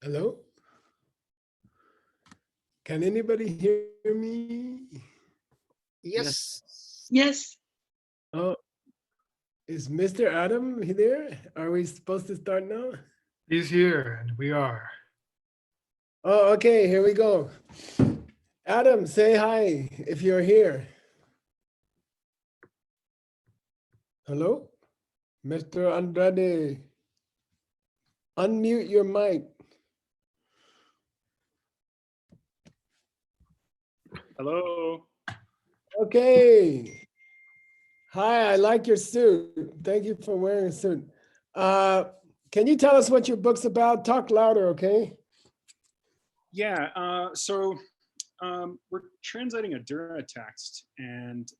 Hello? Can anybody hear me? Yes. Yes. Oh, is Mr. Adam there? Are we supposed to start now? He's here and we are. Oh, okay, here we go. Adam, say hi if you're here. Hello? Mr. Andrade, unmute your mic. Hello. Okay. Hi, I like your suit. Thank you for wearing a suit. Can you tell us what your book's about? Talk louder, okay? Yeah, we're translating a Dura text, and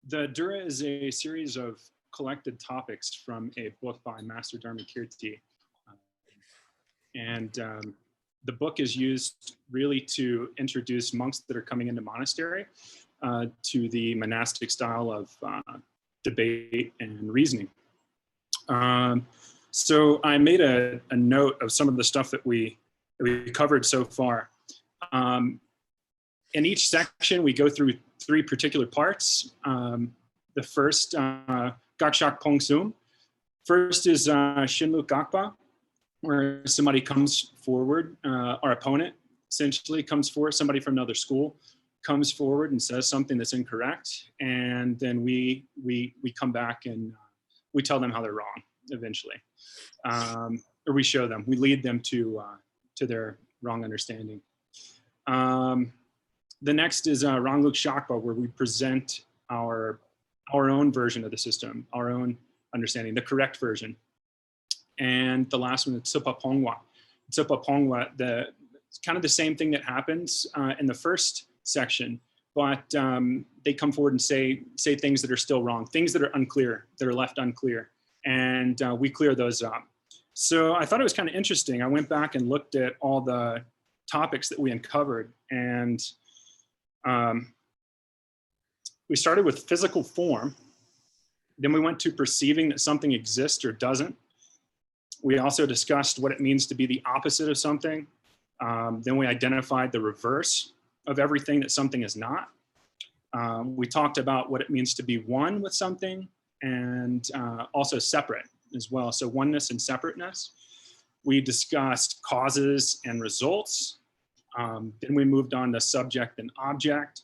the Dura is a series of collected topics from a book by Master Dharmakirti. And the book is used really to introduce monks that are coming into monastery to the monastic style of debate and reasoning. So I made a note of some of the stuff that we covered so far. In each section, we go through three particular parts. The first, Gakshak Pongsum. First is Shinlu Gakpa, where somebody comes forward, our opponent essentially comes forward, somebody from another school comes forward and says something that's incorrect. And then we come back and we tell them how they're wrong eventually. Or we show them, we lead them to their wrong understanding. The next is Rangluk Shakpa, where we present our own version of the system, our own understanding, the correct version. And the last one is Tsupa Pongwa. Tsupa Pongwa, it's kind of the same thing that happens in the first section, but they come forward and say things that are still wrong, things that are unclear, that are left unclear, and we clear those up. So I thought it was kind of interesting. I went back and looked at all the topics that we uncovered, and we started with physical form. Then we went to perceiving that something exists or doesn't. We also discussed what it means to be the opposite of something. Then we identified the reverse of everything that something is not. We talked about what it means to be one with something and also separate as well. So oneness and separateness. We discussed causes and results. Then we moved on to subject and object.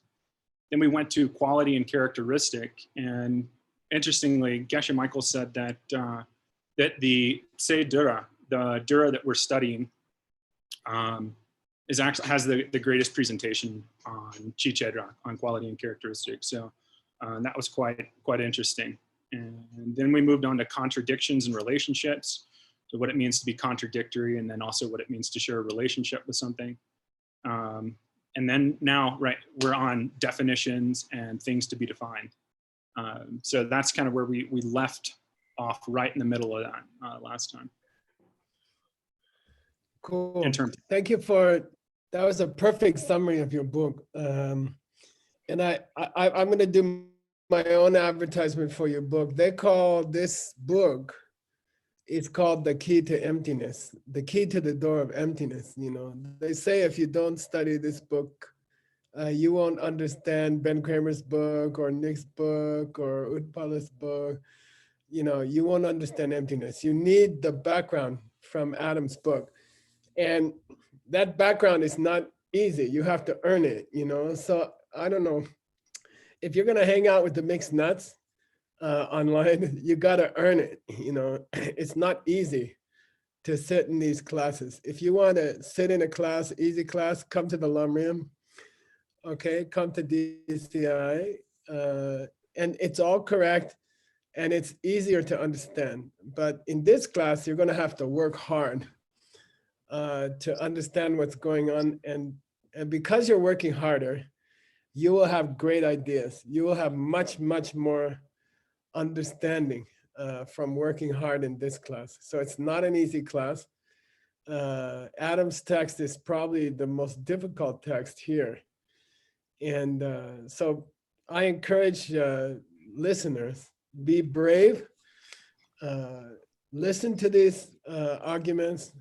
Then we went to quality and characteristic. And interestingly, Geshe Michael said that that the Dura, the Dura that we're studying, has the greatest presentation on Chichedra, on quality and characteristics. So that was quite interesting. And then we moved on to contradictions and relationships. So what it means to be contradictory, and then also what it means to share a relationship with something. And then now, right, we're on definitions and things to be defined. So that's kind of where we left off, right in the middle of that last time. Cool. Thank you for, that was a perfect summary of your book. And I'm going to do my own advertisement for your book. They call this book, it's called The Key to Emptiness, the key to the door of emptiness. You know, they say if you don't study this book, you won't understand Ben Kramer's book or Nick's book or Utpala's book. You know, you won't understand emptiness. You need the background from Adam's book. And that background is not easy. You have to earn it, you know? So I don't know, if you're gonna hang out with the mixed nuts online, you gotta earn it, you know? It's not easy to sit in these classes. If you wanna sit in a class, easy class, come to the Lamrim, okay? Come to DCI, and it's all correct, and it's easier to understand. But in this class, you're gonna have to work hard to understand what's going on. And because you're working harder, you will have great ideas. You will have much, much more understanding from working hard in this class. So it's not an easy class. Adam's text is probably the most difficult text here. And so I encourage listeners, be brave, listen to these arguments,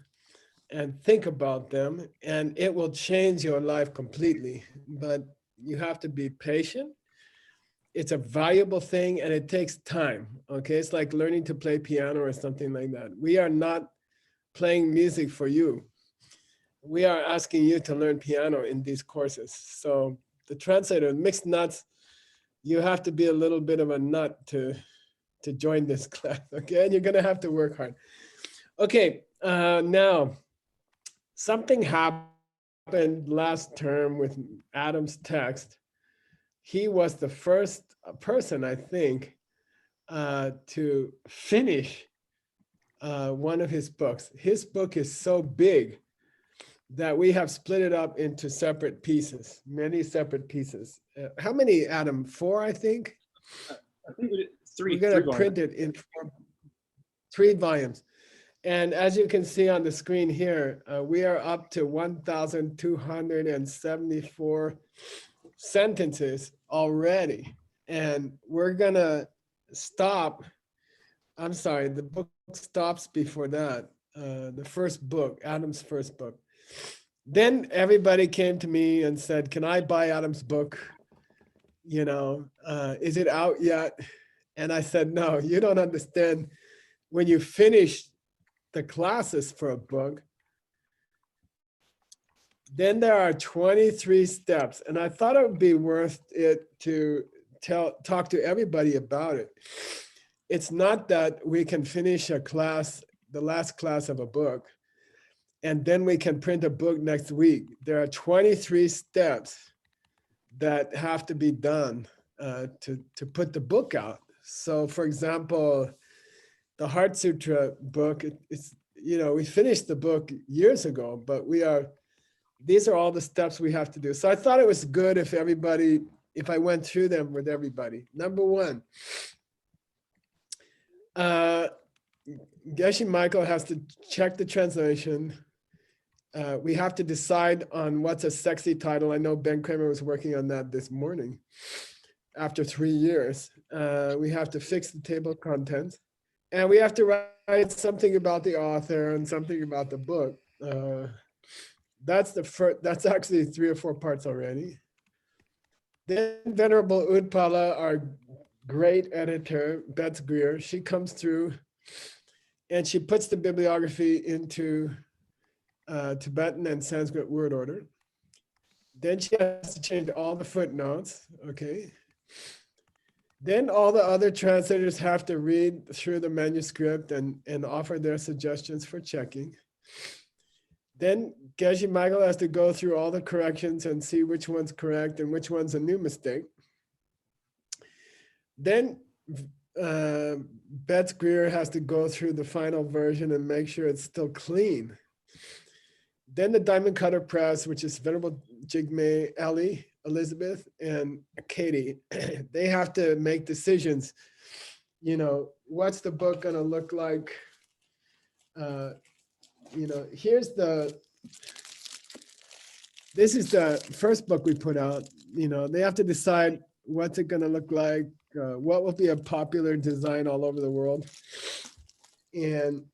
and think about them, and it will change your life completely. But you have to be patient. It's a valuable thing and it takes time. Okay. It's like learning to play piano or something like that. We are not playing music for you. We are asking you to learn piano in these courses. So the translator, mixed nuts, you have to be a little bit of a nut to join this class. Okay. And you're going to have to work hard. Okay. Now, something happened last term with Adam's text. He was the first person, I think, to finish one of his books. His book is so big that we have split it up into separate pieces, many separate pieces. How many, Adam? 4, I think? I think we did three. We're going to volumes. print it in 3 volumes. And as you can see on the screen here, we are up to 1,274 sentences already. And we're going to stop. I'm sorry, the book stops before that. The first book, Adam's first book. Then everybody came to me and said, can I buy Adam's book? You know, is it out yet? And I said, no, you don't understand. When you finish the classes for a book, then there are 23 steps. And I thought it would be worth it to talk to everybody about it. It's not that we can finish a class, the last class of a book, and then we can print a book next week. There are 23 steps that have to be done to put the book out. So for example, the Heart Sutra book, it's, you know, we finished the book years ago, but these are all the steps we have to do. So I thought it was good if I went through them with everybody. Number 1, Geshe Michael has to check the translation. We have to decide on what's a sexy title. I know Ben Kramer was working on that this morning. After 3 years, we have to fix the table of contents, and we have to write something about the author and something about the book. That's actually 3 or 4 parts already. Then Venerable Utpala, our great editor, Bets Greer, she comes through and she puts the bibliography into Tibetan and Sanskrit word order. Then she has to change all the footnotes, okay? Then all the other translators have to read through the manuscript and offer their suggestions for checking. Then Geshe Michael has to go through all the corrections and see which one's correct and which one's a new mistake. Then Bets Greer has to go through the final version and make sure it's still clean. Then the Diamond Cutter Press, which is Venerable Jigme, Ellie, Elizabeth, and Katie, they have to make decisions. You know, what's the book gonna look like? You know, this is the first book we put out. You know, they have to decide what's it gonna look like, what will be a popular design all over the world. And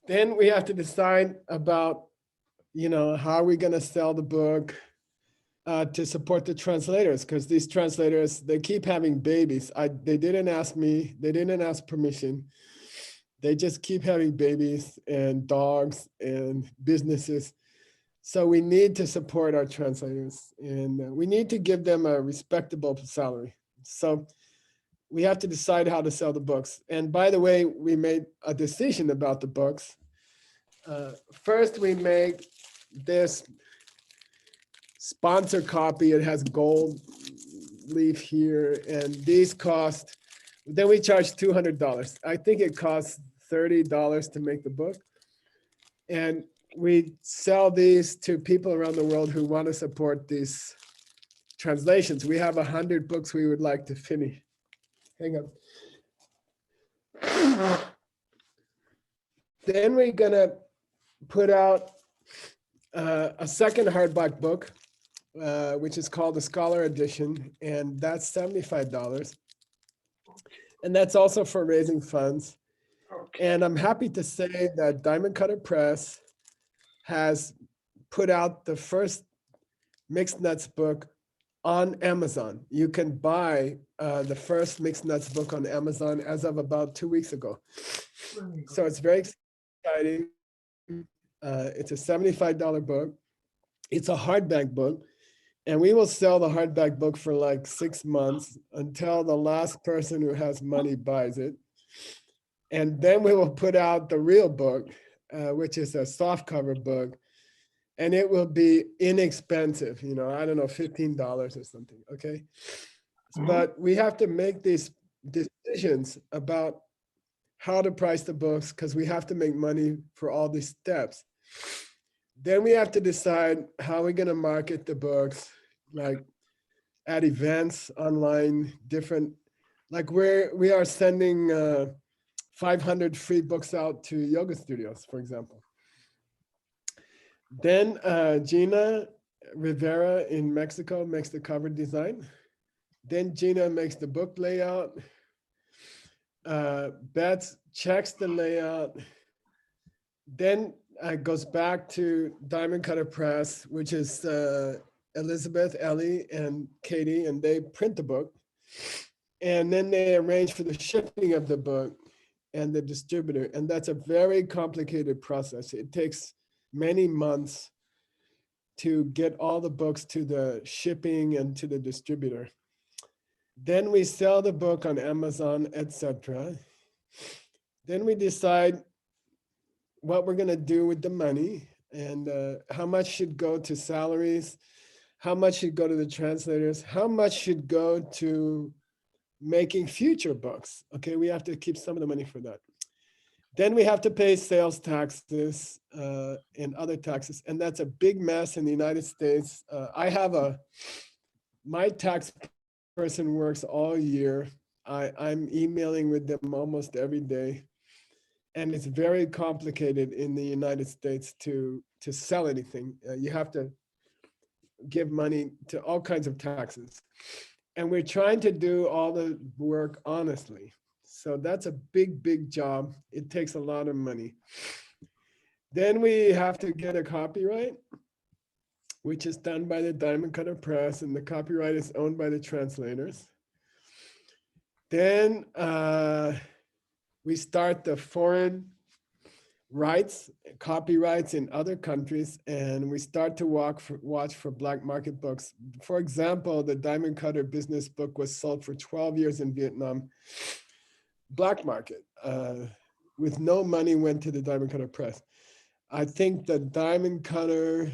then we have to decide about, you know, how are we gonna sell the book to support the translators, because these translators, they keep having babies. They didn't ask me, they didn't ask permission. They just keep having babies and dogs and businesses. So we need to support our translators, and we need to give them a respectable salary. So we have to decide how to sell the books. And by the way, we made a decision about the books. First, we make this sponsor copy. It has gold leaf here, and these cost, then we charge $200. I think it costs $30 to make the book. And we sell these to people around the world who want to support these translations. We have 100 books we would like to finish. Hang on. Then we're gonna put out a second hardback book, which is called the Scholar Edition, and that's $75. And that's also for raising funds. And I'm happy to say that Diamond Cutter Press has put out the first Mixed Nuts book on Amazon. You can buy the first Mixed Nuts book on Amazon as of about 2 weeks ago. So it's very exciting. It's a $75 book. It's a hardback book. And we will sell the hardback book for like 6 months until the last person who has money buys it. And then we will put out the real book, which is a softcover book. And it will be inexpensive, you know, I don't know, $15 or something, okay? But we have to make these decisions about how to price the books because we have to make money for all these steps. Then we have to decide how we're going to market the books, like at events, online, different, like we are sending 500 free books out to yoga studios, for example. Then Gina Rivera in Mexico makes the cover design. Then Gina makes the book layout. Beth checks the layout. Then goes back to Diamond Cutter Press, which is Elizabeth, Ellie, and Katie, and they print the book. And then they arrange for the shipping of the book and the distributor. And that's a very complicated process. It takes many months to get all the books to the shipping and to the distributor. Then we sell the book on Amazon, etc. Then we decide what we're going to do with the money and how much should go to salaries, how much should go to the translators, how much should go to making future books. Okay, we have to keep some of the money for that. Then we have to pay sales taxes and other taxes. And that's a big mess in the United States. My tax person works all year. I'm emailing with them almost every day. And it's very complicated in the United States to sell anything. You have to give money to all kinds of taxes. And we're trying to do all the work honestly. So that's a big, big job. It takes a lot of money. Then we have to get a copyright, which is done by the Diamond Cutter Press, and the copyright is owned by the translators. Then we start the foreign rights, copyrights in other countries, and we start to watch for black market books. For example, the Diamond Cutter business book was sold for 12 years in Vietnam. Black market, with no money went to the Diamond Cutter Press. I think the Diamond Cutter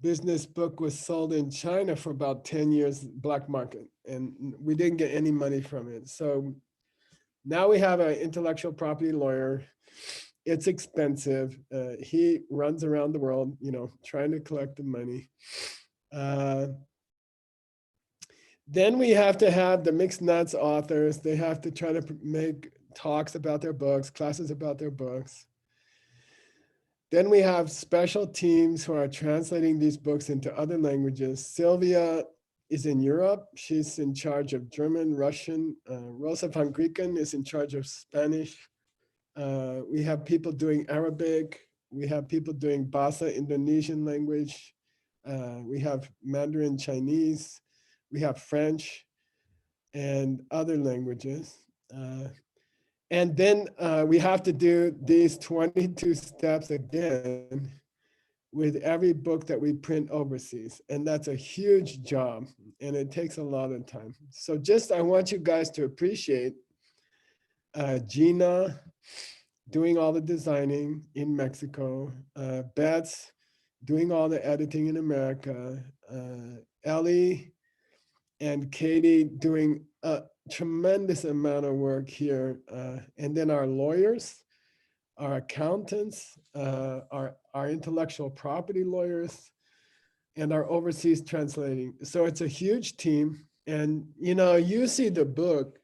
business book was sold in China for about 10 years, black market, and we didn't get any money from it. So now we have an intellectual property lawyer. It's expensive. He runs around the world, you know, trying to collect the money. Then we have to have the Mixed Nuts authors. They have to try to make talks about their books, classes about their books. Then we have special teams who are translating these books into other languages. Sylvia is in Europe. She's in charge of German, Russian. Rosa van Grieken is in charge of Spanish. We have people doing Arabic. We have people doing Bahasa Indonesian language. We have Mandarin Chinese. We have French and other languages. And then we have to do these 22 steps again with every book that we print overseas. And that's a huge job and it takes a lot of time. So I want you guys to appreciate Gina doing all the designing in Mexico, Beth doing all the editing in America, Ellie and Katie doing a tremendous amount of work here. And then our lawyers, our accountants, our intellectual property lawyers, and our overseas translating. So it's a huge team. And, you know, you see the book,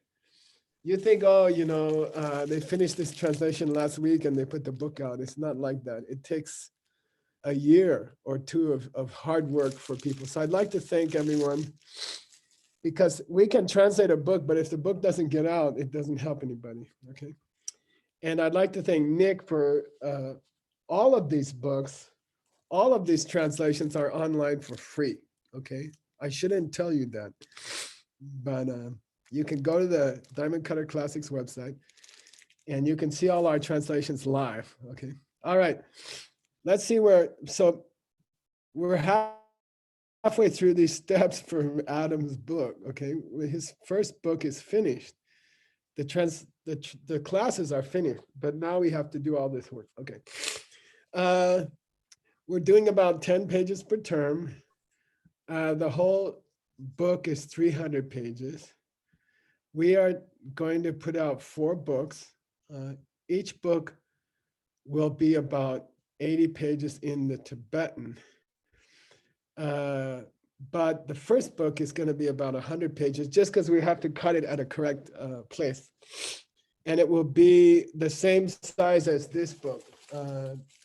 you think, oh, you know, they finished this translation last week and they put the book out. It's not like that. It takes a year or two of hard work for people. So I'd like to thank everyone, because we can translate a book, but if the book doesn't get out, it doesn't help anybody, okay? And I'd like to thank Nick for all of these books. All of these translations are online for free, okay? I shouldn't tell you that, but you can go to the Diamond Cutter Classics website and you can see all our translations live, okay? All right, let's see so we're halfway through these steps for Adam's book, okay? His first book is finished. The classes are finished, but now we have to do all this work, okay? We're doing about 10 pages per term. The whole book is 300 pages. We are going to put out 4 books. Each book will be about 80 pages in the Tibetan. But the first book is going to be about 100 pages just because we have to cut it at a correct place. And it will be the same size as this book,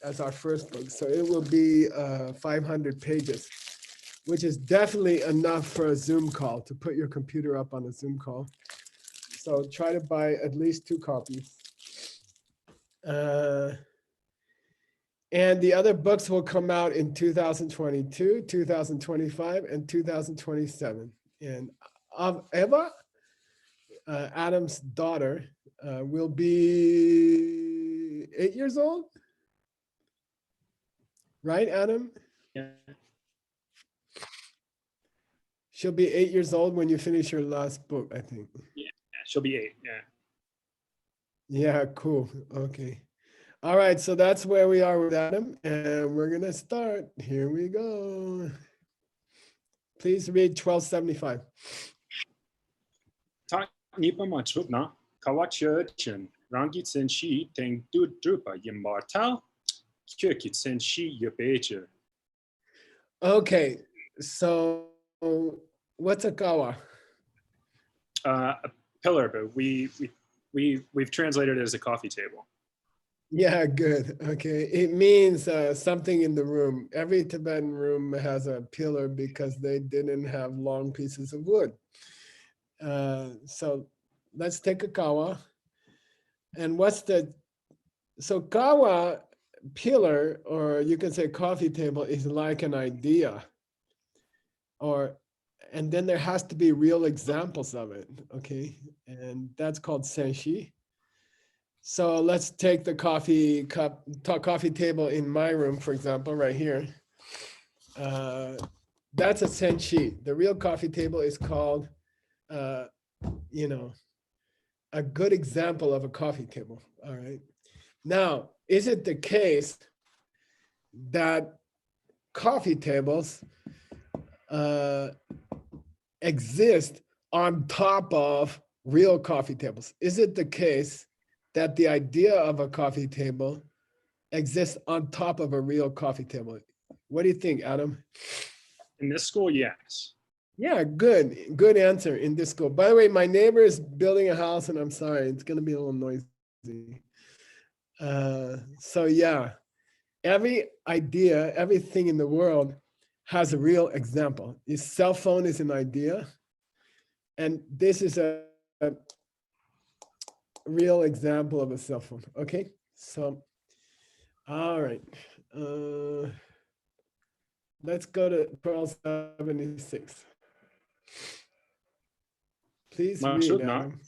as our first book. So it will be 500 pages, which is definitely enough for a Zoom call, to put your computer up on a Zoom call. So try to buy at least 2 copies. And the other books will come out in 2022, 2025, and 2027. And Eva, Adam's daughter, will be 8 years old. Right, Adam? Yeah. She'll be 8 years old when you finish your last book, I think. Yeah, she'll be 8. Yeah. Yeah, cool. Okay. All right, so that's where we are with Adam, and we're gonna start. Here we go. Please read 1275. Ta nipa ma chup na kawacha chen rangi tsen shi teng du drupa yimbartal kyokit tsen shi yabecher. Okay, so what's a kawa? A pillar, but we've translated it as a coffee table. Yeah, good. Okay, it means something in the room. Every Tibetan room has a pillar because they didn't have long pieces of wood. So let's take a kawa. And so kawa, pillar, or you can say coffee table, is like an idea. And then there has to be real examples of it, okay? And that's called senshi. So let's take the coffee table in my room, for example, right here. That's a senshi. The real coffee table is called, a good example of a coffee table, all right? Now, is it the case that coffee tables exist on top of real coffee tables? Is it the case that the idea of a coffee table exists on top of a real coffee table? What do you think, Adam? In this school, yes. Yeah, good answer in this school. By the way, my neighbor is building a house, and I'm sorry, it's gonna be a little noisy. So yeah, every idea, everything in the world has a real example. Your cell phone is an idea, and this is a real example of a cell phone. Okay, so all right, let's go to 1276. Please read, Adam.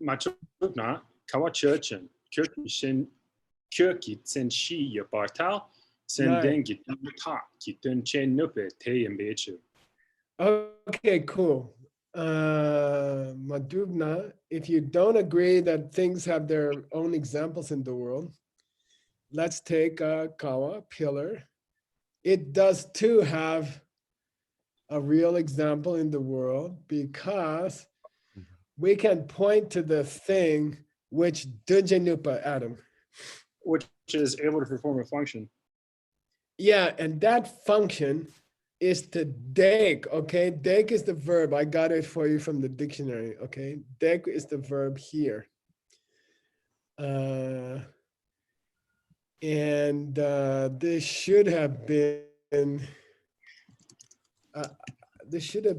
Machubna kawachurchen kyoki tsen shi yabartal sendengi ta kitun chen nupe te yambechu. Okay, cool. Madhubna, if you don't agree that things have their own examples in the world, let's take a kawa, pillar. It does too have a real example in the world because we can point to the thing which Dunjanupa, Adam. Which is able to perform a function. Yeah, and that function is to dek, okay? Dek is the verb. I got it for you from the dictionary, okay? Dek is the verb here. This should have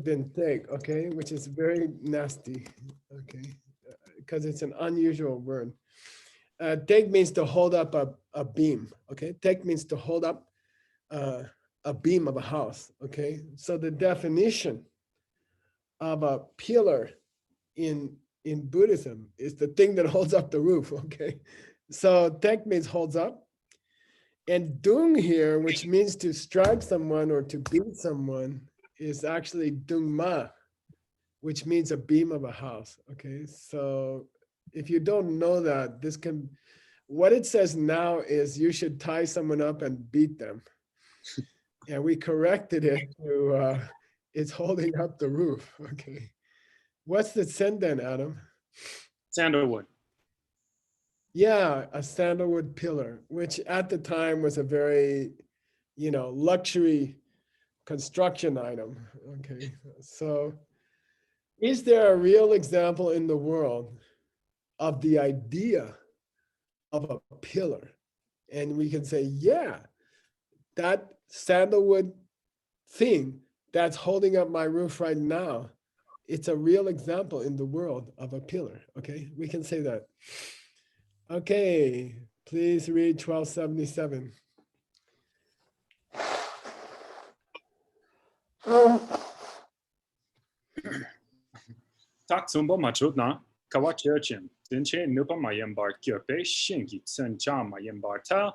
been take, okay? Which is very nasty, okay? Because it's an unusual word. Take means to hold up a beam. Okay, take means to hold up a beam of a house. Okay, so the definition of a pillar in Buddhism is the thing that holds up the roof. Okay, so tek means holds up, and dung here, which means to strike someone or to beat someone, is actually dung ma, which means a beam of a house. Okay, so if you don't know that, this can, what it says now is you should tie someone up and beat them. And we corrected it to it's holding up the roof. Okay. What's the senden, Adam? Sandalwood. Yeah, a sandalwood pillar, which at the time was a very, luxury construction item. Okay. So is there a real example in the world of the idea of a pillar? And we can say, yeah, that sandalwood thing that's holding up my roof right now, it's a real example in the world of a pillar. Okay, we can say that. Okay, please read 1277. Tak sumbo machutna, kawachirchim, dinche nupa mayembar kyope, shinki tsen cha mayembar ta,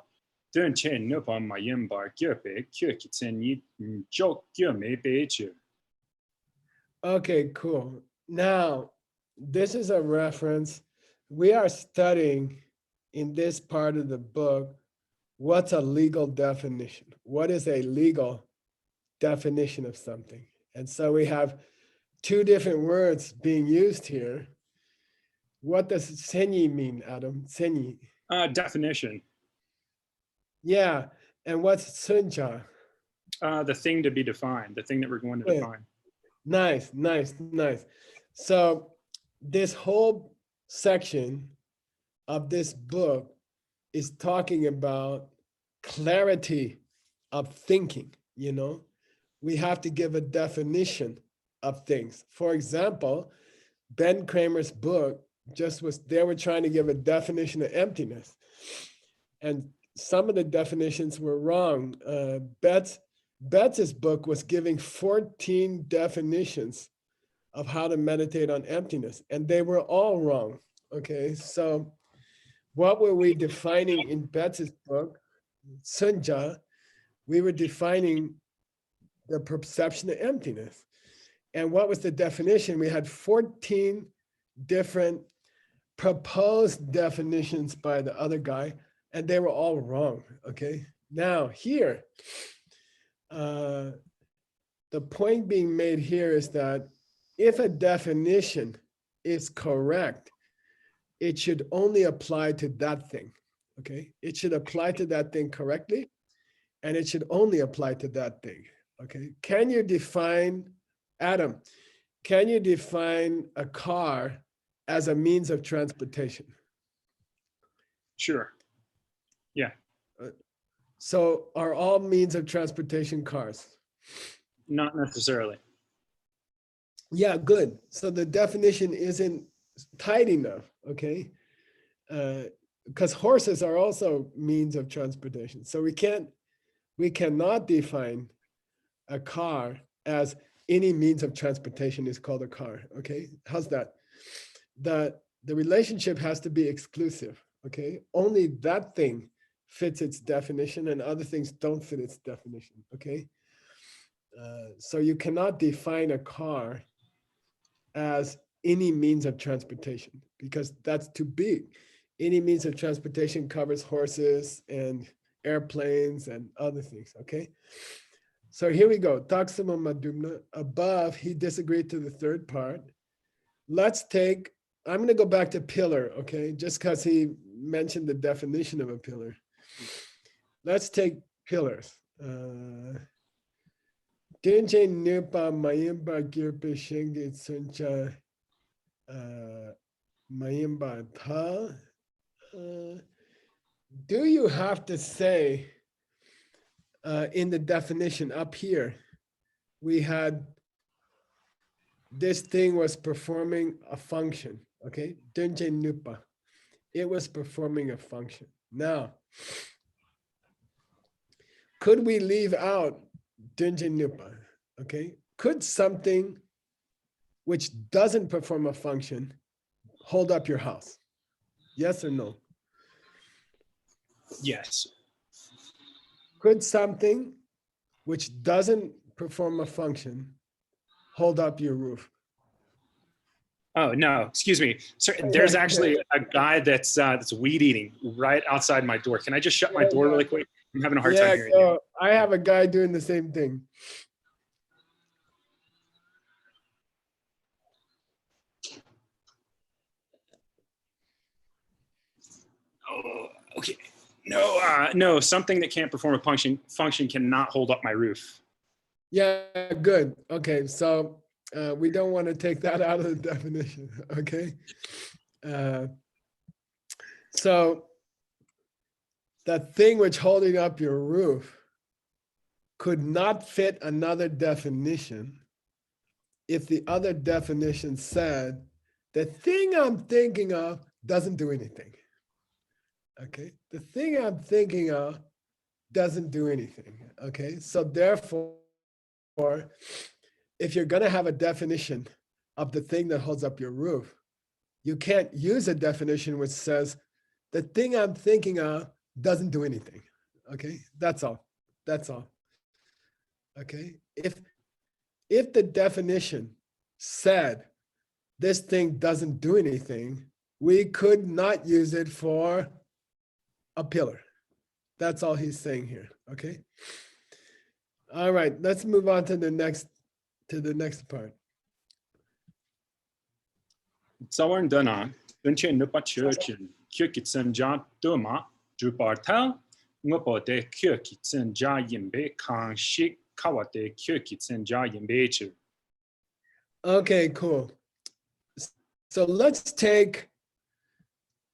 dinche nupa mayembar kyope, kyokitsen yi jok kyome bechu. Okay, cool. Now, this is a reference. We are studying in this part of the book, what's a legal definition? What is a legal definition of something? And so we have two different words being used here. What does senyi mean, Adam? Senyi. Definition. Yeah. And what's sunja? The thing to be defined, the thing that we're going to define. Nice, nice, nice. So this whole section of this book is talking about clarity of thinking. We have to give a definition of things. For example, Ben Kramer's book they were trying to give a definition of emptiness. And some of the definitions were wrong. Betts' book was giving 14 definitions of how to meditate on emptiness, and they were all wrong. Okay, so what were we defining in Betts' book, Sunja? We were defining the perception of emptiness. And what was the definition? We had 14 different proposed definitions by the other guy, and they were all wrong. Okay, now here, the point being made here is that if a definition is correct, it should only apply to that thing. Okay, it should apply to that thing correctly, and it should only apply to that thing. Okay, can you define, Adam, can you define a car as a means of transportation? Sure. Yeah. So are all means of transportation cars? Not necessarily. Yeah, good. So the definition isn't tight enough, okay? Because horses are also means of transportation. So we cannot define a car as any means of transportation is called a car, okay? How's that? The relationship has to be exclusive, okay? Only that thing fits its definition and other things don't fit its definition, okay? So you cannot define a car as any means of transportation because that's too big. Any means of transportation covers horses and airplanes and other things, okay? So here we go. Taksama Madumna. Above, he disagreed to the third part. Let's take, I'm going to go back to pillar, okay? Just because he mentioned the definition of a pillar. Let's take pillars. Denje Nipa Mayimba Girpe Shenge Suncha Mayimba Ta. Do you have to say in the definition up here, we had this thing was performing a function, okay? Denje Nipa. it was performing a function. Now, could we leave out Dunjin Nupa? Okay, could something which doesn't perform a function hold up your house? Yes or no? Yes. Could something which doesn't perform a function hold up your roof? Oh no, excuse me. Sir, there's actually a guy that's weed eating right outside my door. Can I just shut my door really quick? I'm having a hard time hearing you. So I have a guy doing the same thing. Oh, okay. No, no, something that can't perform a function cannot hold up my roof. Yeah, good. Okay, so we don't want to take that out of the definition, okay? So that thing which holding up your roof could not fit another definition if the other definition said, the thing I'm thinking of doesn't do anything. Okay, the thing I'm thinking of doesn't do anything. Okay, so therefore, if you're going to have a definition of the thing that holds up your roof, you can't use a definition which says the thing I'm thinking of doesn't do anything. Okay, that's all. That's all. Okay, if the definition said this thing doesn't do anything, we could not use it for a pillar. That's all he's saying here. Okay. All right, let's move on to the next part. Sauern dana, unchen nupa churchen, kyrkitsen ja duma, drupartel, ngopote kyrkitsen ja yimbe kan shik kawate kyrkitsen ja yimbe chu. Okay, cool. So let's take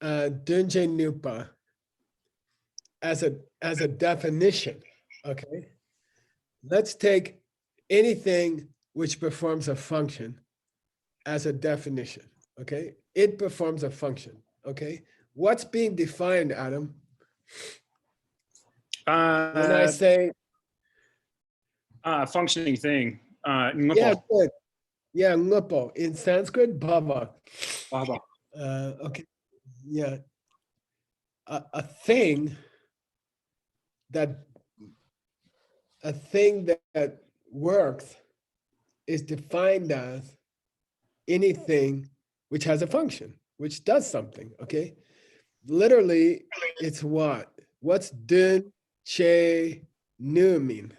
Dunje Nupa as a definition. Okay. Let's take anything which performs a function as a definition. Okay. It performs a function. Okay. What's being defined, Adam? When I say functioning thing. yeah, good. Yeah, ngupo. In Sanskrit, bhava. Bhava. Okay. Yeah. A thing that works is defined as anything which has a function, which does something. Okay. Literally, it's what? What's dun, che, nu mean?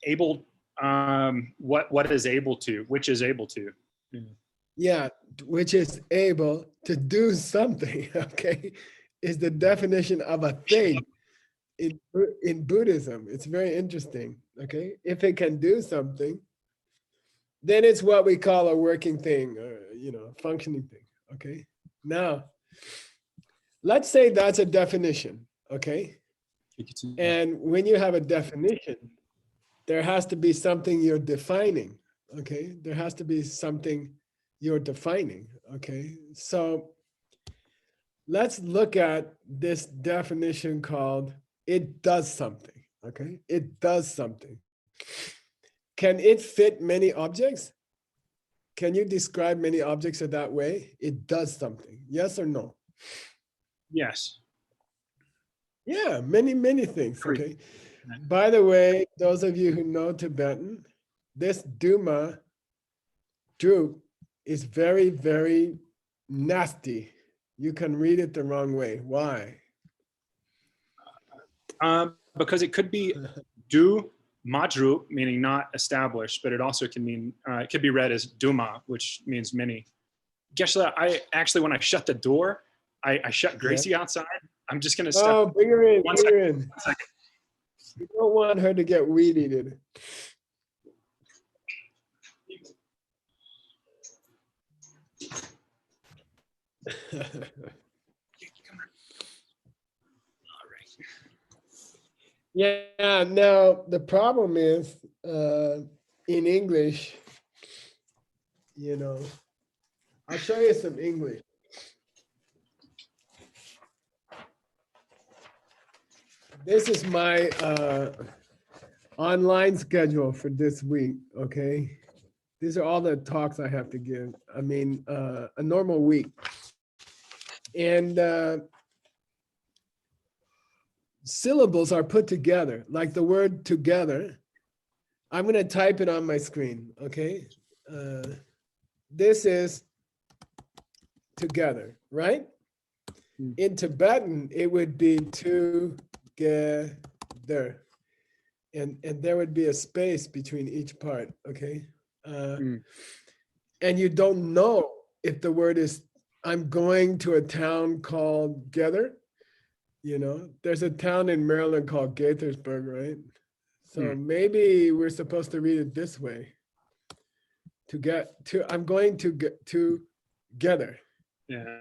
Able, what is able to, which is able to. Yeah, which is able to do something, okay, is the definition of a thing in Buddhism. It's very interesting, okay? If it can do something, then it's what we call a working thing, or, functioning thing, okay? Now, let's say that's a definition, okay? And when you have a definition, there has to be something you're defining, okay? There has to be something you're defining, okay? So let's look at this definition called it does something, okay? It does something. Can it fit many objects? Can you describe many objects in that way? It does something, yes or no? Yes. Yeah, many things, okay? By the way, those of you who know Tibetan, this Duma, Drup, is very, very nasty. You can read it the wrong way. Why? Because it could be du madru, meaning not established, but it also can mean, it could be read as duma, which means many. Geshe-la, I actually, when I shut the door, I shut Gracie outside. I'm just gonna step. Oh, bring her in, One bring her second. in. 1 second. You don't want her to get weed eaten. Yeah, now the problem is in English, I'll show you some English. This is my online schedule for this week, okay? These are all the talks I have to give. I mean, a normal week. And syllables are put together, like the word together. I'm gonna type it on my screen, okay? This is together, right? In Tibetan, it would be together. And there would be a space between each part, okay? And you don't know if the word is, I'm going to a town called Gether. You know, there's a town in Maryland called Gaithersburg, right? So maybe we're supposed to read it this way. I'm going to get together. Yeah.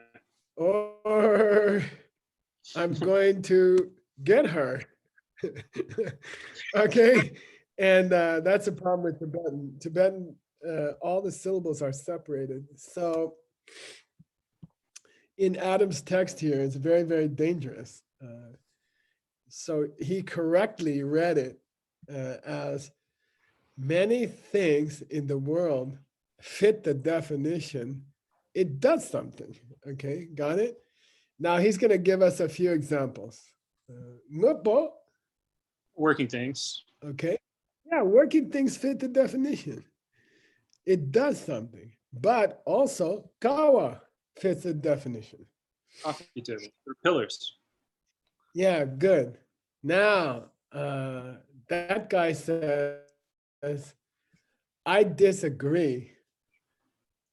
Or I'm going to get her. Okay. And that's a problem with Tibetan. Tibetan, all the syllables are separated. So in Adam's text here, it's very, very dangerous. So he correctly read it as many things in the world fit the definition. It does something. Okay, got it? Now he's going to give us a few examples. Ngupo, Working things. okay. Yeah, working things fit the definition. It does something. But also, kawa fits the definition. Coffee table. They're pillars. Yeah, good. Now, that guy says, I disagree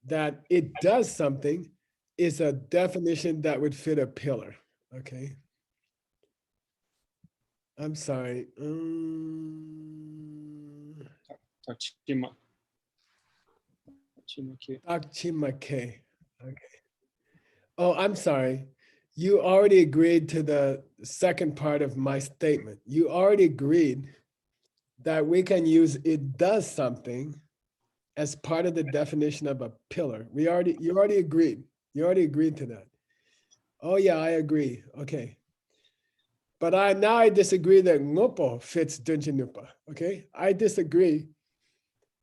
that it does something is a definition that would fit a pillar, okay? I'm sorry. Tachima. Tachimaki. Akchimake, okay. Oh, I'm sorry. You already agreed to the second part of my statement. You already agreed that we can use it does something as part of the definition of a pillar. You already agreed. You already agreed to that. Oh yeah, I agree. Okay. But now I disagree that ngopo fits Dunje Nupa. Okay. I disagree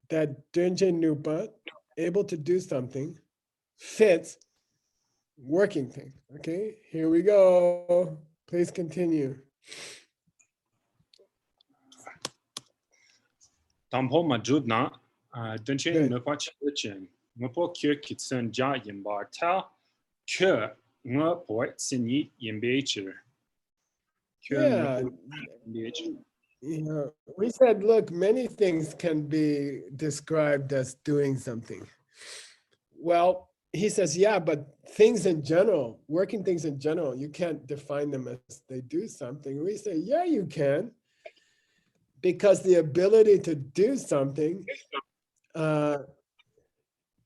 that Dunje Nupa, able to do something, fits working thing. Okay. Here we go. Please continue. Tampo Majudna, Dunche Good. Nupach Lichin, Mupo Kir Kitsun Ja Yimbar Tao, Che Ngupo Sinyi Yimbecher. Yeah. You know, we said, look, many things can be described as doing something. Well, he says, yeah, but things in general, working things in general, you can't define them as they do something. We say, yeah, you can. Because the ability to do something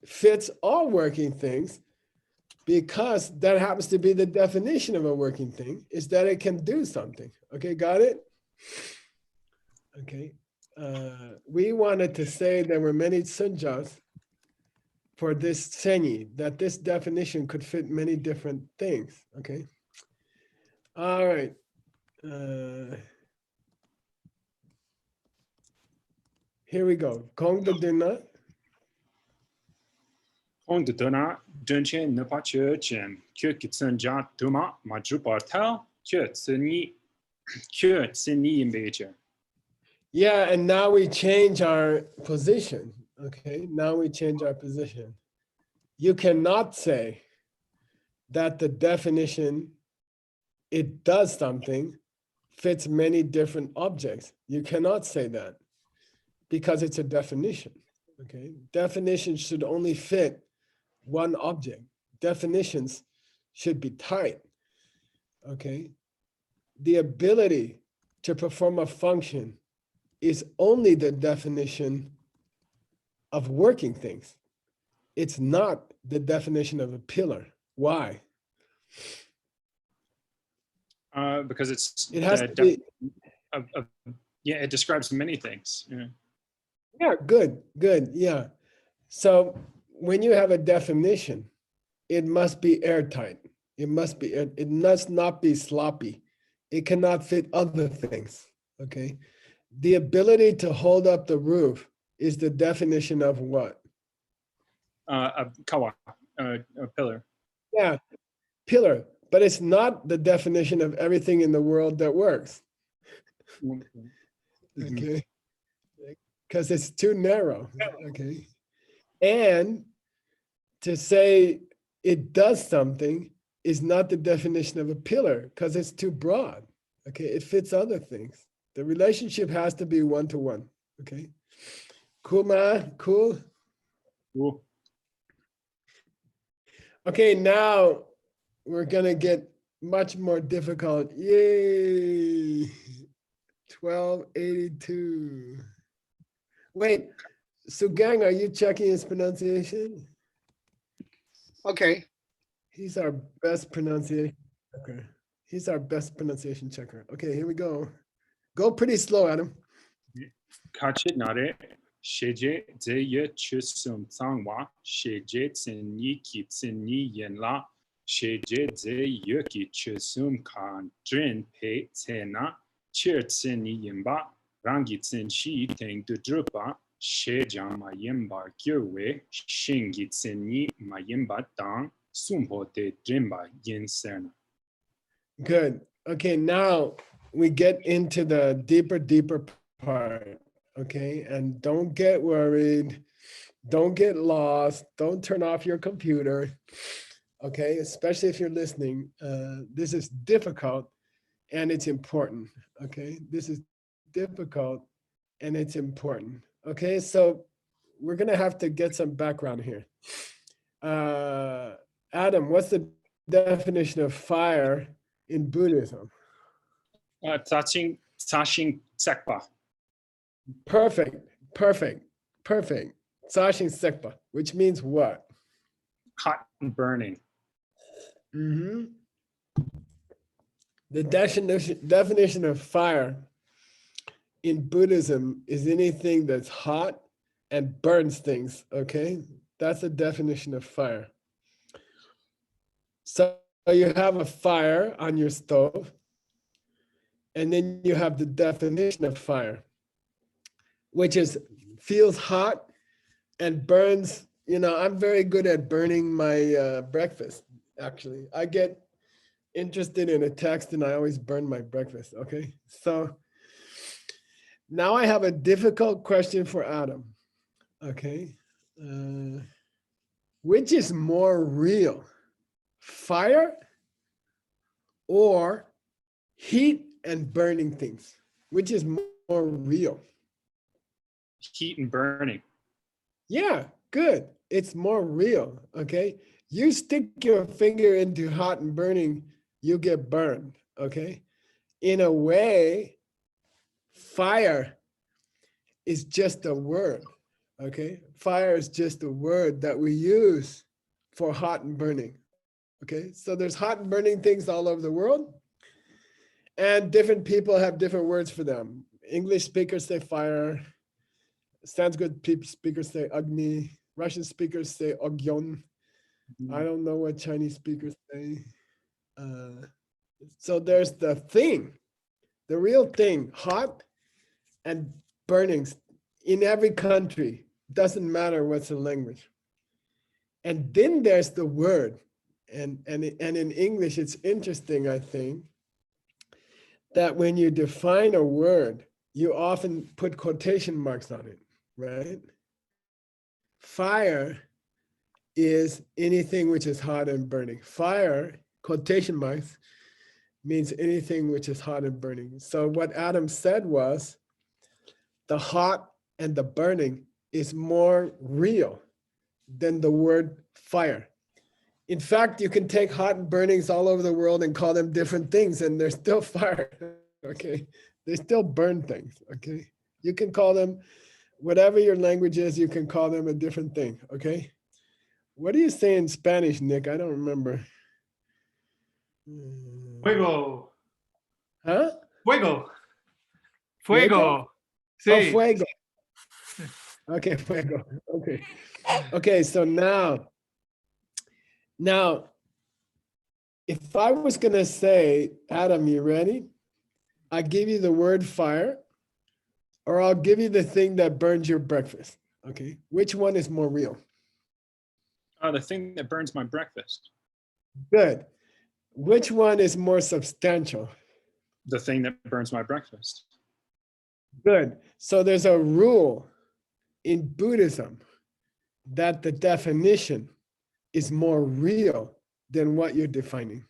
fits all working things, because that happens to be the definition of a working thing, is that it can do something. Okay, got it? Okay. We wanted to say there were many sunjas for this senyi, that this definition could fit many different things. Okay. All right. Here we go. Kongda Duna. On the Dona, Dunche Nupach Chin, Kir Kitsun Ja Duma, Majupar Tao, Kir Tsini Yimbecher. Yeah, and now we change our position. Okay, now we change our position. You cannot say that the definition, it does something, fits many different objects. You cannot say that because it's a definition. Okay, definitions should only fit one object. Definitions should be tight. Okay, the ability to perform a function is only the definition of working things. It's not the definition of a pillar. Why? Because it has to be. Yeah, it describes many things. Yeah, good, yeah. So when you have a definition, it must be airtight. It must be, it must not be sloppy. It cannot fit other things, okay? The ability to hold up the roof is the definition of what? A kawa, a pillar. Yeah, pillar, but it's not the definition of everything in the world that works, Mhm. okay? Because it's too narrow, okay? And to say it does something is not the definition of a pillar because it's too broad, okay? It fits other things. The relationship has to be one-to-one, okay? Cool, man, cool? Cool. Okay, now we're gonna get much more difficult. Yay! 1282. Wait, Sugang, are you checking his pronunciation? Okay. He's our best pronunciation checker. He's our best pronunciation checker. Okay, here we go. Go pretty slow, Adam. Kachit nare, sheje ze ye chusum tsangwa, sheje tsinyi ki tsinyi yen la, sheje ze ye ki chusum kan drin pe tsena, chir tsinyi yinba, rangi tsin shi teng du drupa, shejang ma yinba gyurwe, shingi tsinyi ma yinba tang, sumho te drinba yin serna. Good. Okay, now we get into the deeper part. Okay, and don't get worried. Don't get lost. Don't turn off your computer. Okay, especially if you're listening. This is difficult and it's important. Okay, this is difficult and it's important. Okay, so we're gonna have to get some background here. Adam, what's the definition of fire in Buddhism? Taching sekpa. Perfect. Sashin Sekpa, which means what? Hot and burning. The definition of fire in Buddhism is anything that's hot and burns things, okay? That's the definition of fire. So you have a fire on your stove, and then you have the definition of fire, which is feels hot and burns. You know, I'm very good at burning my breakfast, actually. I get interested in a text and I always burn my breakfast, okay? So now I have a difficult question for Adam, okay? Which is more real, fire or heat and burning things? Which is more real? Heat and burning. Yeah, good. It's more real, okay? You stick your finger into hot and burning, you get burned, okay? In a way, fire is just a word, okay? Fire is just a word that we use for hot and burning, okay? So there's hot and burning things all over the world, and different people have different words for them. English speakers say fire, Sanskrit speakers say Agni, Russian speakers say Ogyon. I don't know what Chinese speakers say. So there's the thing, the real thing, hot and burnings in every country, doesn't matter what's the language. And then there's the word. And in English, it's interesting, I think, that when you define a word, you often put quotation marks on it, right? Fire is anything which is hot and burning. Fire, quotation marks, means anything which is hot and burning. So what Adam said was, the hot and the burning is more real than the word fire. In fact, you can take hot and burnings all over the world and call them different things and they're still fire, okay? They still burn things, okay? You can call them, whatever your language is, you can call them a different thing, okay? What do you say in Spanish, Nick? I don't remember. Fuego. Huh? Fuego. Fuego? Fuego. Sí. Oh, fuego. Okay, fuego. Okay. Okay, so now Now, if I was gonna say, Adam, you ready? I give you the word fire, or I'll give you the thing that burns your breakfast. Okay, which one is more real? The thing that burns my breakfast. Good. Which one is more substantial? The thing that burns my breakfast. Good. So there's a rule in Buddhism that the definition is more real than what you're defining.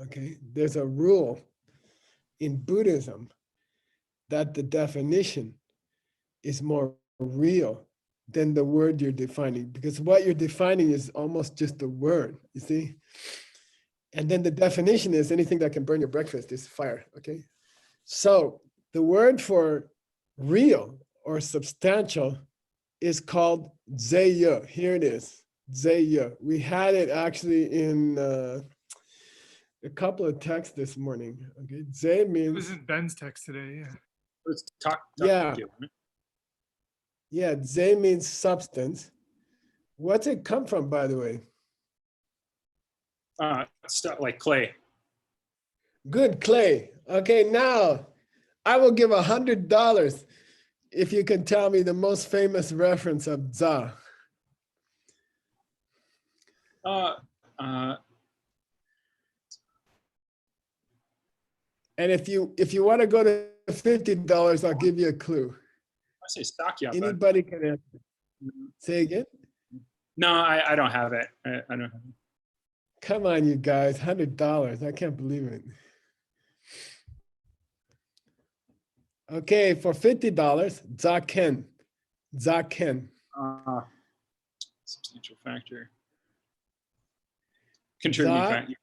Okay, there's a rule in Buddhism that the definition is more real than the word you're defining, because what you're defining is almost just a word, you see? And then the definition is anything that can burn your breakfast is fire, okay? So the word for real or substantial is called zeya. Here it is, zeya. We had it actually in a couple of texts this morning, okay? Ze It means, was in Ben's text today, yeah. Let's talk. Yeah. Yeah, ze means substance. What's it come from, by the way? Stuff like clay. Good, clay. Okay, now I will give $100 if you can tell me the most famous reference of za. And if you want to go to $50, I'll give you a clue. I say Sakya. Anybody can answer. Say again. No, I don't have it. I don't have it. Come on, you guys, $100. I can't believe it. Okay, for $50, zaken. Zaken. Substantial factor. Contributing Za- factor.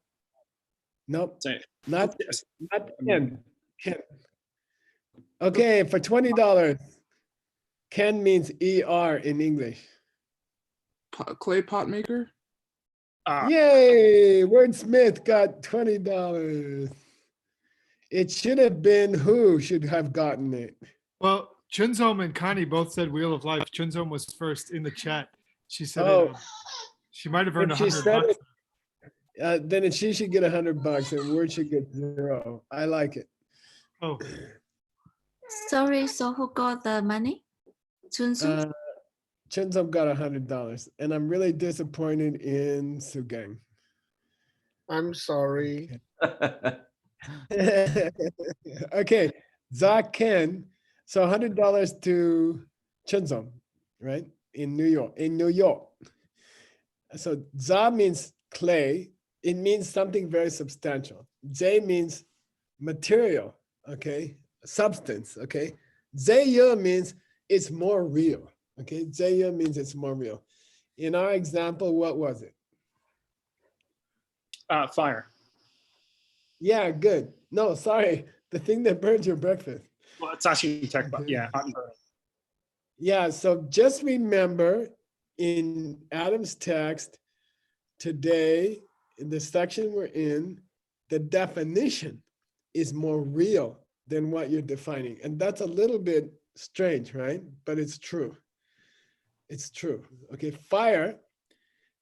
Nope, Say it. not Yes. Ken. Ken. Okay, for $20, Ken means ER in English. Clay pot maker? Yay! Wordsmith got $20. It should have been who should have gotten it. Well, Chunzom and Connie both said Wheel of Life. Chunzom was first in the chat. She said Oh. she might have earned If she $100. said it, then she should get $100 and Word should get 0. I like it. Oh, Sorry, so who got the money? Chunsu? Chinzum got $100, and I'm really disappointed in Sugang. I'm sorry. Okay, Zaken. So $100 to Chinzum, right? In New York. In New York. So Za means clay. It means something very substantial. Zay means material. Okay, substance. Okay, Zaya means it's more real. Okay, Zaya means it's more real. In our example, what was it? Fire. Yeah, good. No, sorry. The thing that burns your breakfast. Well, it's actually tech. Okay. Yeah, hot and burning. Yeah, so just remember in Adam's text today, in the section we're in, the definition is more real than what you're defining. And that's a little bit strange, right? But it's true. It's true. Okay, fire,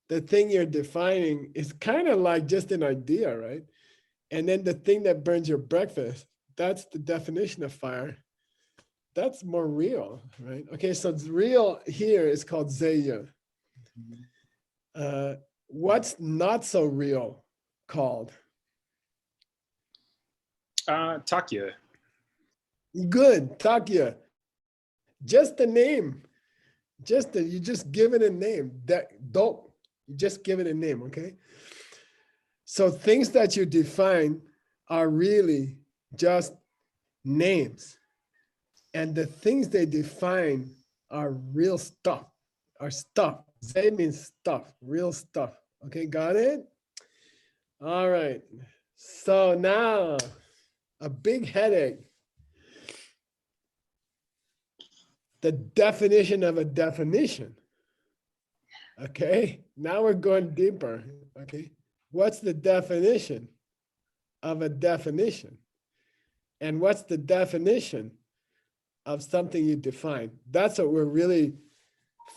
the thing you're defining is kind of like just an idea, right? And then the thing that burns your breakfast, that's the definition of fire. That's more real, right? Okay, so it's real here is called Zaya. What's not so real called? Takya. Good, Takya. Just the name. You just give it a name. Don't, you just give it a name, okay? So things that you define are really just names. And the things they define are real stuff, are stuff. They means stuff, real stuff. Okay, got it? All right. So now, a big headache. The definition of a definition. Okay, now we're going deeper. Okay, what's the definition of a definition? And what's the definition of something you define? That's what we're really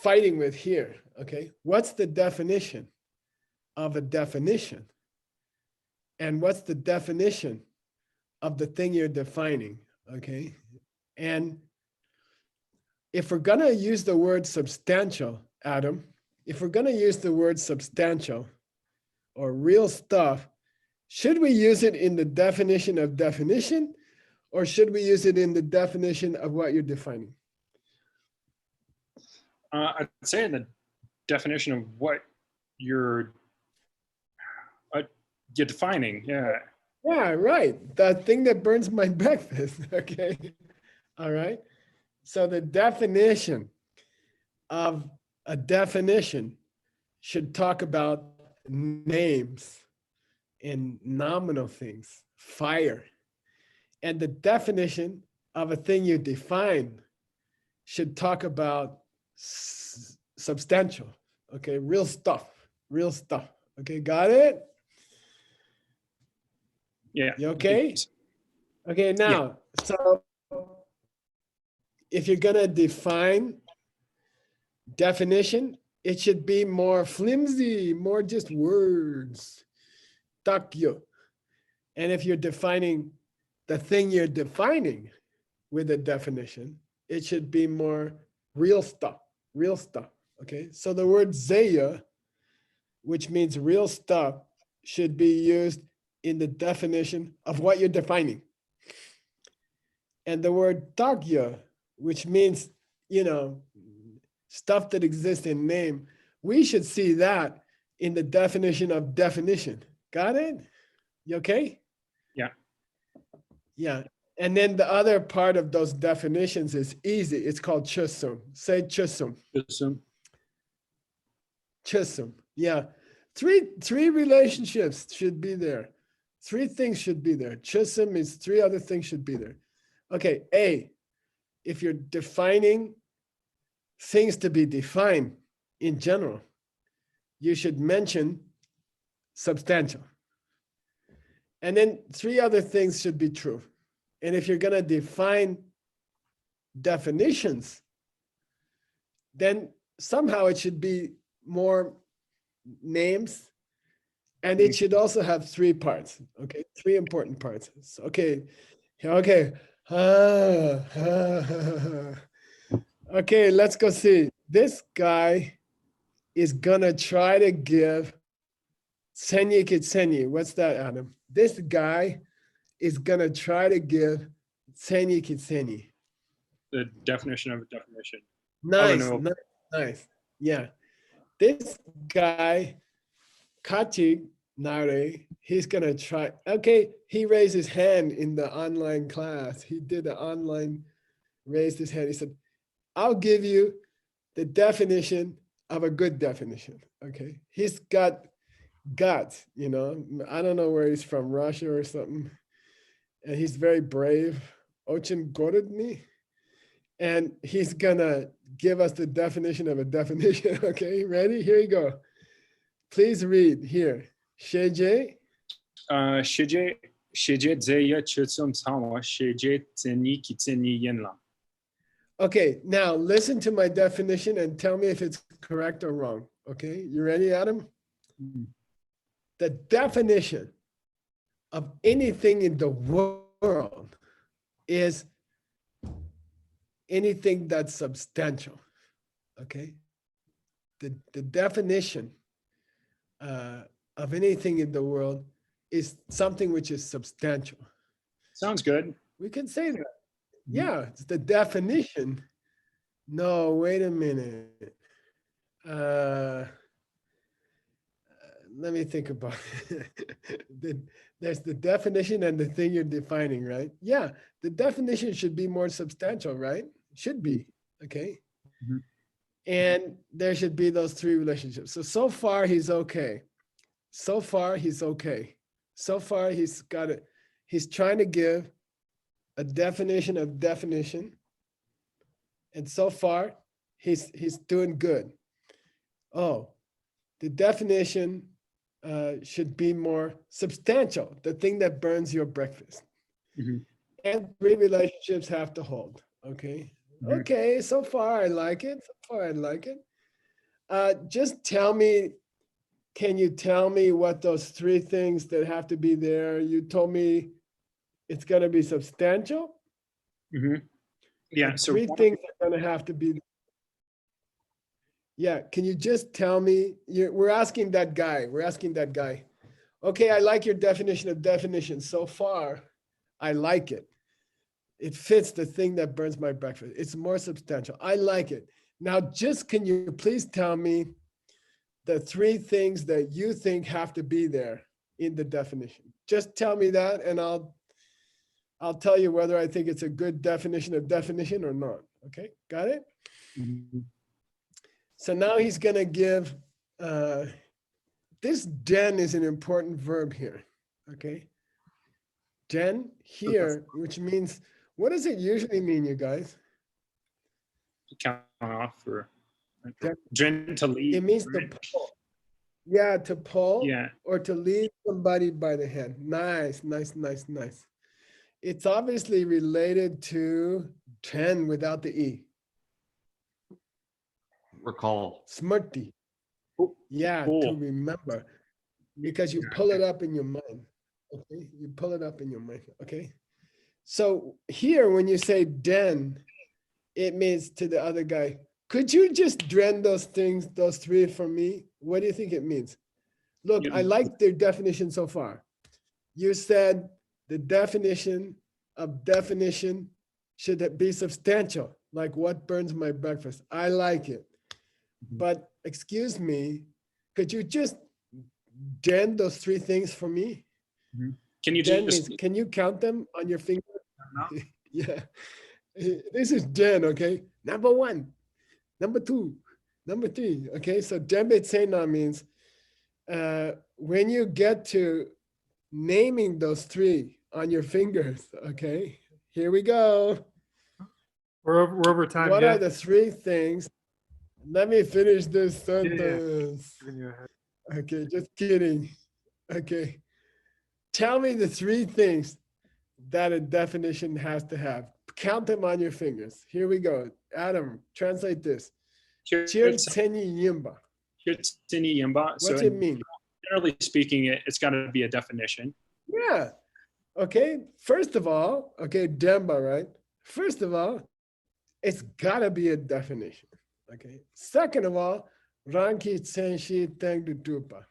fighting with here. Okay, what's the definition of a definition. And what's the definition of the thing you're defining, okay? And if we're gonna use the word substantial, Adam, if we're gonna use the word substantial or real stuff, should we use it in the definition of definition, or should we use it in the definition of what you're defining? I'd say in the definition of what you're defining, yeah. Yeah, right. The thing that burns my breakfast, okay? All right. So the definition of a definition should talk about names and nominal things, fire. And the definition of a thing you define should talk about substantial, okay? Real stuff, real stuff. Okay, got it? Yeah. You okay? Okay, now, so if you're gonna define definition, it should be more flimsy, more just words. Takyo. And if you're defining the thing you're defining with a definition, it should be more real stuff, real stuff. Okay, so the word zeya, which means real stuff, should be used in the definition of what you're defining. And the word takya, which means, you know, stuff that exists in name, we should see that in the definition of definition. Got it? You okay? Yeah. Yeah. And then the other part of those definitions is easy. It's called chusum. Say chusum. Assume. Chusum. Yeah. Three relationships should be there. Three things should be there. Chusum is three other things should be there. Okay. A, if you're defining things to be defined in general, you should mention substantial. And then three other things should be true. And if you're going to define definitions, then somehow it should be more names, and it should also have three parts. Okay, three important parts. So, okay. Okay, let's go see. This guy is gonna try to give Senyi Kitsenyi. What's that, Adam? This guy is gonna try to give Senyi Kitsenyi. The definition of a definition. Nice, no. nice, nice. Yeah. This guy, Kati Nare, he's gonna try. Okay, he raised his hand in the online class. He did the online, raised his hand. He said, I'll give you the definition of a good definition. Okay. He's got guts, you know. I don't know where he's from, Russia or something. And he's very brave. Ochin Gorodny. And he's gonna give us the definition of a definition. Okay, ready? Here you go. Please read here. Sheje. Shije zeya chusum sawa shije tseni kitseni yenla. Okay, now listen to my definition and tell me if it's correct or wrong. Okay, you ready, Adam? The definition of anything in the world is anything that's substantial. Okay, the definition of anything in the world is something which is substantial. Sounds good. We can say that. Yeah, it's the definition. No, wait a minute. Let me think about it. There's the definition and the thing you're defining, right? Yeah, the definition should be more substantial, right? Should be, okay? Mm-hmm. And there should be those three relationships. So far, he's okay. So far, he's okay. So far, he's got it. He's trying to give a definition of definition. And so far, he's doing good. Oh, the definition should be more substantial, the thing that burns your breakfast. Mm-hmm. And three relationships have to hold, okay? Mm-hmm. Okay, so far I like it. So far I like it. Just tell me can you tell me what those three things that have to be there? You told me it's going to be substantial. Mhm. Yeah. So Three things are going to have to be. Yeah. Can you just tell me? We're asking that guy. We're asking that guy. Okay, I like your definition of definition. So far, I like it. It fits the thing that burns my breakfast. It's more substantial. I like it. Now, just can you please tell me the three things that you think have to be there in the definition? Just tell me that, and I'll tell you whether I think it's a good definition of definition or not. Okay, got it? Mhm. So now he's gonna give, this den is an important verb here, okay? Den here, which means, what does it usually mean, you guys? count off or Okay. to lead. It means to right? pull. Yeah, to pull Yeah. or to lead somebody by the hand. Nice, nice, nice, nice. It's obviously related to den without the E. Recall. Smrti. Cool. Yeah, to Cool. remember. Because you Yeah, pull it okay. up in your mind. Okay, you pull it up in your mind. Okay. So here, when you say den, it means to the other guy, could you just dren those things, those three for me? What do you think it means? Look, Yeah. I like their definition so far. You said the definition of definition should be substantial, like what burns my breakfast. I like it. But excuse me, could you just den those three things for me? Can you Den just means, can you count them on your finger? No. Yeah. This is den, okay? Number one, number two, number three. Okay, so Dembit Sena means when you get to naming those three on your fingers, okay? Here we go. We're over time. What Yeah. are the three things? Let me finish this Yeah, yeah. sentence. Giving you a head. Okay, just kidding. Okay. Tell me the three things that a definition has to have. Count them on your fingers. Here we go. Adam, translate this. Chirtseni yimba. So What's it mean? generally speaking, it's got to be a definition. Yeah. Okay. First of all, okay, Demba, right? First of all, it's gotta be a definition. Okay. Second of all, Ranki Tsenshi Tengdutupa.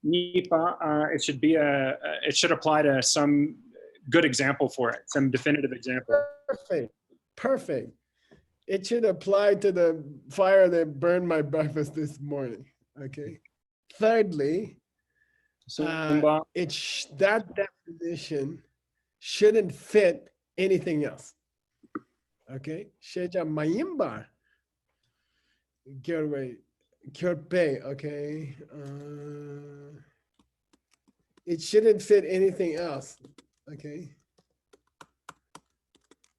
Nipa, it should apply to some good example for it, some definitive example. Perfect. Perfect. It should apply to the fire that burned my breakfast this morning. Okay. Thirdly, So that definition shouldn't fit anything else. Okay. Sheja mayimba. Kyorpe. Okay. It shouldn't fit anything else. Okay.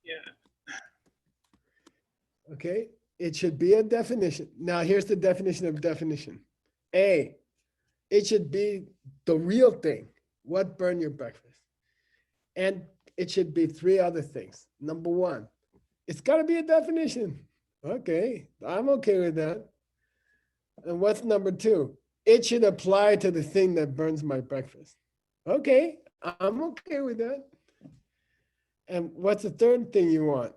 yeah. Okay. It should be a definition. Now here's the definition of definition. A, it should be the real thing. What burned your breakfast? And it should be three other things. Number one, it's got to be a definition. Okay, I'm okay with that. And what's number two? It should apply to the thing that burns my breakfast. Okay, I'm okay with that. And what's the third thing you want?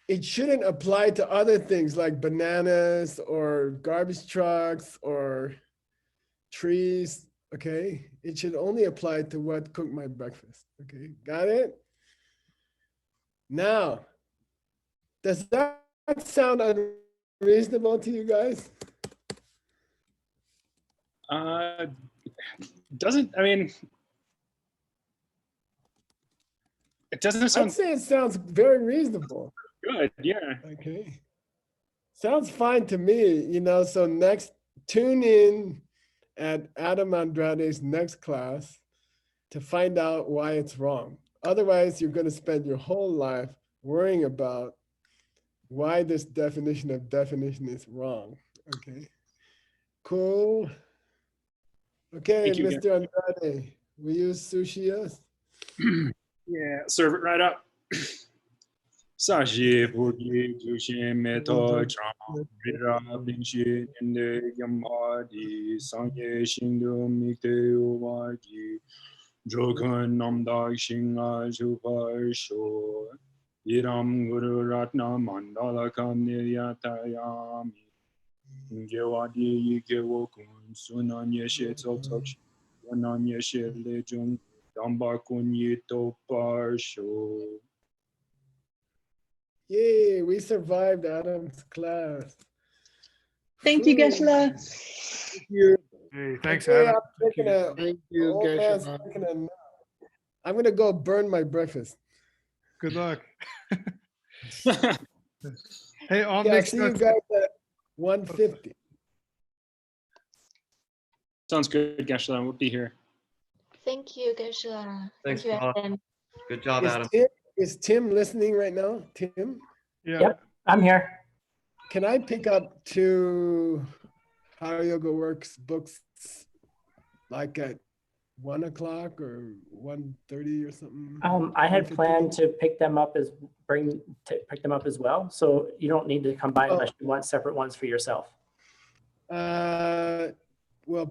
It shouldn't apply to other things like bananas or garbage trucks or trees. Okay, it should only apply to what cooked my breakfast. Okay, got it? Now, does that sound unreasonable to you guys? Doesn't, I mean, it doesn't I'd sound say it sounds very reasonable. good. Yeah. Okay. Sounds fine to me, you know, so next, tune in at Adam Andrade's next class to find out why it's wrong. Otherwise, you're going to spend your whole life worrying about why this definition of definition is wrong. Okay. Cool. Okay, Thank you, Mr. Andrade, will you sushi us? Yeah, serve it right up. Sashi Pugi Jushin Meto Chang Rira Binshi Ninde Yamadi Sangye Shindu Mikte Uwagi Jokan Namdag Shinga Jupar Sho Iram Guru Ratna Mandala Kamniyatayami Ngewadi Yikewokun Sunan Yeshe Tsotok Sunan Yeshe Lejung Dambakun Yito Parsho. Yay, we survived Adam's class. Thank you, Whew. Geshe-la. Thank you. Hey, thanks, Okay, Adam. I'm taking a, Thank you, old man's Geshe-la. taking a nap. I'm gonna go burn my breakfast. Good luck. Hey, all Yeah, I'll mixed see you nuts. guys at 1:50. Sounds good, Geshe-la. We'll be here. Thank you, Geshe-la. Thanks, Thank you, Paul. Adam. Good job, Adam. Is Tim listening right now? Tim, Yeah. Yep, I'm here. can I pick up 2 How Yoga Works books like at 1 o'clock or 1:30 or something? I had 1:50? planned to pick them up as well. So you don't need to combine unless you want separate ones for yourself. Well,